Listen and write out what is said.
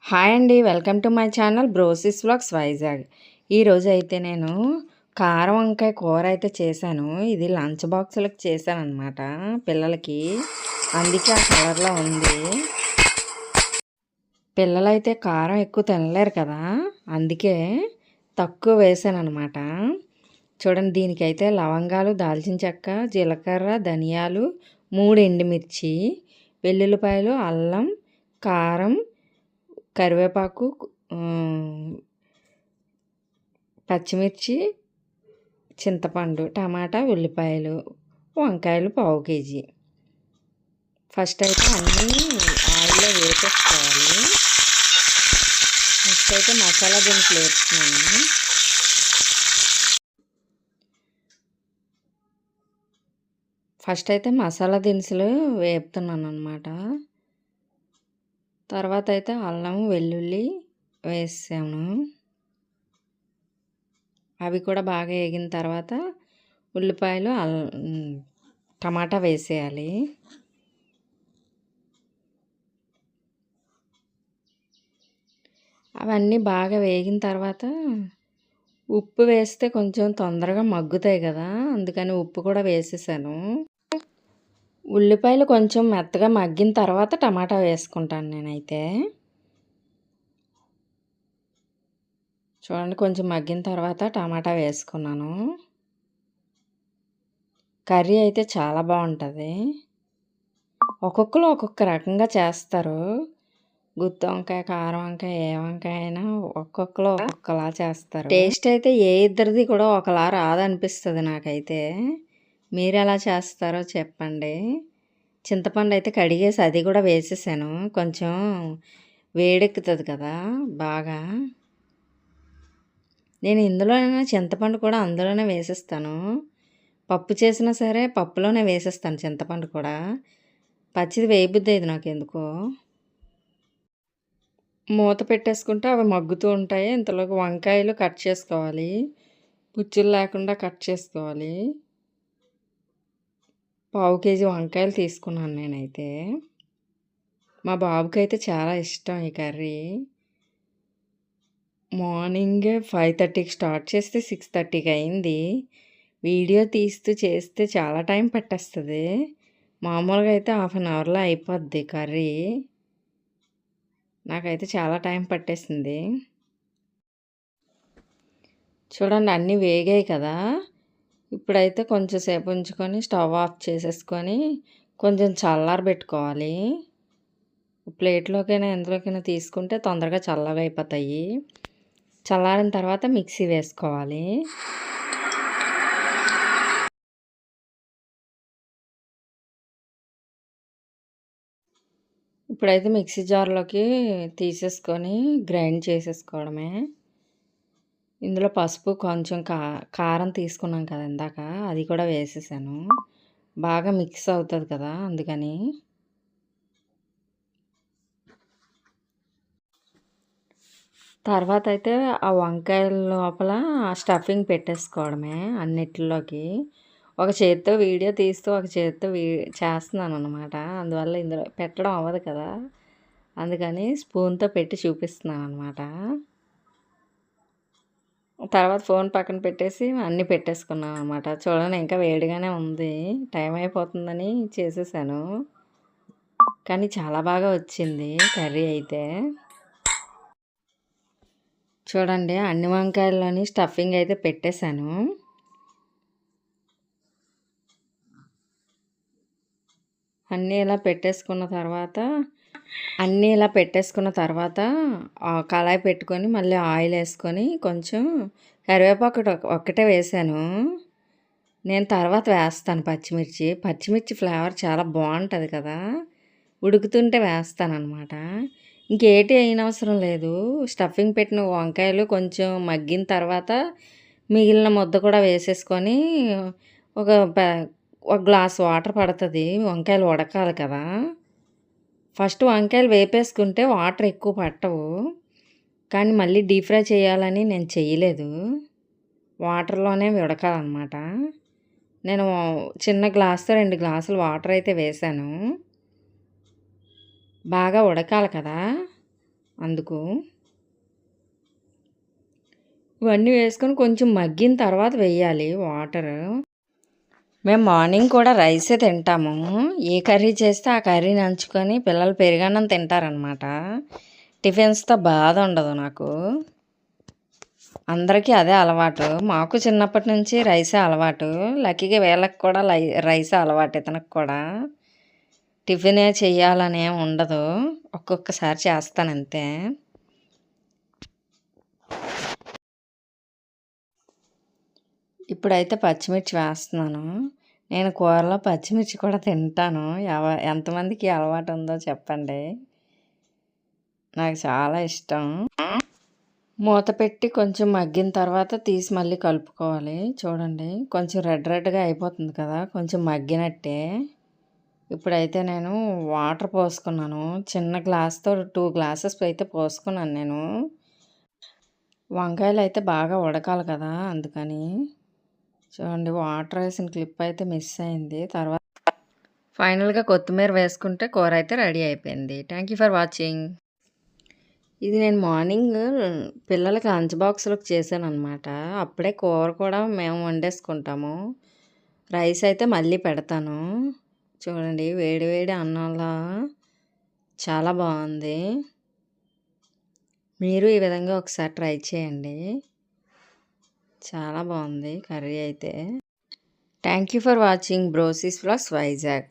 Hi అండి, welcome to my channel బ్రోసిస్ vlogs Vizag. ఈరోజు అయితే నేను కారం వంకాయ కూర అయితే చేశాను. ఇది లంచ్ బాక్సులకు చేశాను అనమాట పిల్లలకి. అందుకే ఆ కలర్లో ఉంది. పిల్లలైతే కారం ఎక్కువ తినలేరు కదా, అందుకే తక్కువ వేసాను అనమాట. చూడండి, దీనికైతే లవంగాలు, దాల్చిన చెక్క, జీలకర్ర, ధనియాలు, 3 ఎండుమిర్చి, వెల్లుల్లిపాయలు, అల్లం, కారం, కరివేపాకు, పచ్చిమిర్చి, చింతపండు, టమాటా, ఉల్లిపాయలు, వంకాయలు పావు కేజీ. ఫస్ట్ అయితే అన్నీ ఆయిల్లో వేసేసుకోవాలి. ఫస్ట్ అయితే మసాలా దినుసులు వేస్తున్నాను. ఫస్ట్ అయితే మసాలా దినుసులు వేపుతున్నాను అనమాట. తర్వాత అయితే అల్లం, వెల్లుల్లి వేసాను. అవి కూడా బాగా వేగిన తర్వాత ఉల్లిపాయలు, టమాటా వేసేయాలి. అవన్నీ బాగా వేగిన తర్వాత ఉప్పు వేస్తే కొంచెం తొందరగా మగ్గుతాయి కదా, అందుకని ఉప్పు కూడా వేసేసాను. ఉల్లిపాయలు కొంచెం మెత్తగా మగ్గిన తర్వాత టమాటా వేసుకుంటాను నేనైతే. చూడండి, కొంచెం మగ్గిన తర్వాత టమాటా వేసుకున్నాను. కర్రీ అయితే చాలా బాగుంటుంది. ఒక్కొక్కరు ఒక్కొక్క రకంగా చేస్తారు. గుత్తి వంకాయ, కారం వంకాయ, ఏ వంకాయ అయినా ఒక్కొక్కరు ఒక్కొక్కలా చేస్తారు. టేస్ట్ అయితే ఏ ఇద్దరిది కూడా ఒకలా రాదనిపిస్తుంది నాకైతే. మీరు ఎలా చేస్తారో చెప్పండి. చింతపండు అయితే కడిగేసి అది కూడా వేసేసాను. కొంచెం వేడెక్కుతుంది కదా బాగా. నేను ఇందులోనే చింతపండు కూడా అందులోనే వేసేస్తాను. పప్పు చేసినా సరే పప్పులోనే వేసేస్తాను చింతపండు కూడా. పచ్చిది వేయబుద్ది అయింది నాకు ఎందుకో. మూత పెట్టేసుకుంటే అవి మగ్గుతూ ఉంటాయి. ఇంతలోకి వంకాయలు కట్ చేసుకోవాలి. పుచ్చులు లేకుండా కట్ చేసుకోవాలి. పావు కేజీ వంకాయలు తీసుకున్నాను నేనైతే. మా బాబుకి అయితే చాలా ఇష్టం ఈ కర్రీ. మార్నింగే 5:30కి స్టార్ట్ చేస్తే 6:30కి అయింది. వీడియో తీస్తూ చేస్తే చాలా టైం పట్టేస్తుంది. మామూలుగా అయితే హాఫ్ అన్ అవర్లో అయిపోద్ది కర్రీ. నాకైతే చాలా టైం పట్టేసింది. చూడండి, అన్నీ వేగాయి కదా. ఇప్పుడైతే కొంచెం సేపు ఉంచుకొని స్టవ్ ఆఫ్ చేసేసుకొని కొంచెం చల్లారబెట్టుకోవాలి. ప్లేట్లోకైనా ఎందులోకైనా తీసుకుంటే తొందరగా చల్లగా అయిపోతాయి. చల్లారిన తర్వాత మిక్సీ వేసుకోవాలి. ఇప్పుడైతే మిక్సీ జార్లోకి తీసేసుకొని గ్రైండ్ చేసేసుకోవడమే. ఇందులో పసుపు, కొంచెం కారం తీసుకున్నాం కదా ఇందాక, అది కూడా వేసేసాను. బాగా మిక్స్ అవుతుంది కదా, అందుకని. తర్వాత అయితే ఆ వంకాయల లోపల స్టఫింగ్ పెట్టేసుకోవడమే అన్నిటిలోకి. ఒక చేత్తో వీడియో తీస్తూ ఒక చేత్తో చేస్తున్నాను అనమాట. అందువల్ల ఇందులో పెట్టడం అవ్వదు కదా, అందుకని స్పూన్తో పెట్టి చూపిస్తున్నాను అనమాట. తర్వాత ఫోన్ పక్కన పెట్టేసి అన్నీ పెట్టేసుకున్నాను అనమాట. చూడండి, ఇంకా వేడిగానే ఉంది. టైం అయిపోతుందని చేసేసాను. కానీ చాలా బాగా వచ్చింది కర్రీ అయితే. చూడండి, అన్ని వంకాయల్లోని స్టఫింగ్ అయితే పెట్టేశాను. అన్నీ ఇలా పెట్టేసుకున్న తర్వాత కళాయి పెట్టుకొని మళ్ళీ ఆయిల్ వేసుకొని కొంచెం కరివేపాకు ఒక్కటే వేసాను. నేను తర్వాత వేస్తాను పచ్చిమిర్చి ఫ్లేవర్ చాలా బాగుంటుంది కదా, ఉడుకుతుంటే వేస్తాను అనమాట. ఇంకేటి అయినవసరం లేదు. స్టఫింగ్ పెట్టిన వంకాయలు కొంచెం మగ్గిన తర్వాత మిగిలిన ముద్ద కూడా వేసేసుకొని ఒక గ్లాస్ వాటర్ పడుతుంది. వంకాయలు ఉడకాలి కదా. ఫస్ట్ వంకాయలు వేపేసుకుంటే వాటర్ ఎక్కువ పట్టవు. కానీ మళ్ళీ డీప్ ఫ్రై చేయాలని నేను చేయలేదు. వాటర్లోనే ఉడకాలన్నమాట. నేను చిన్న గ్లాస్తో 2 గ్లాసులు వాటర్ అయితే వేసాను. బాగా ఉడకాలి కదా. అందుకు. ఇవన్నీ వేసుకొని కొంచెం మగ్గిన తర్వాత వేయాలి వాటరు. మేము మార్నింగ్ కూడా రైసే తింటాము. ఏ కర్రీ చేస్తే ఆ కర్రీ నంచుకొని పిల్లలు పెరుగన్నం తింటారనమాట. టిఫిన్స్‌తో బాధ ఉండదు నాకు. అందరికీ అదే అలవాటు. మాకు చిన్నప్పటి నుంచి రైసే అలవాటు. లక్కీగా వీళ్ళకి కూడా రైసే అలవాటు ఇతనికి కూడా. టిఫినే చెయ్యాలనేం ఉండదు. ఒక్కొక్కసారి చేస్తానంతే. ఇప్పుడైతే పచ్చిమిర్చి వేస్తున్నాను. నేను కూరలో పచ్చిమిర్చి కూడా తింటాను. ఎంతమందికి అలవాటు ఉందో చెప్పండి. నాకు చాలా ఇష్టం. మూత పెట్టి కొంచెం మగ్గిన తర్వాత తీసి మళ్ళీ కలుపుకోవాలి. చూడండి కొంచెం రెడ్‌గా అయిపోతుంది కదా! కొంచెం మగ్గినట్టే. ఇప్పుడైతే నేను వాటర్ పోసుకున్నాను. చిన్న గ్లాస్‌తో 2 గ్లాసెస్ అయితే పోసుకున్నాను నేను. వంకాయలైతే బాగా ఉడకాలి కదా! అందుకని. చూడండి వాటర్ వేసిన క్లిప్ అయితే మిస్ అయింది. తర్వాత ఫైనల్‌గా కొత్తిమీర వేసుకుంటే కూర అయితే రెడీ అయిపోయింది. Thank you for watching. ఇది నేను మార్నింగ్ పిల్లలకి లంచ్ బాక్స్‌లోకి చేశాననమాట. అప్పుడే కూర కూడా మేము వండేసుకుంటాము. రైస్ అయితే మళ్ళీ పెడతాను. చూడండి వేడి వేడి అన్నంలో చాలా బాగుంది. మీరు ఈ విధంగా ఒకసారి ట్రై చేయండి. చాలా బాగుంది కర్రీ అయితే. Thank you for watching బ్రోసిస్ vlogs Vizag.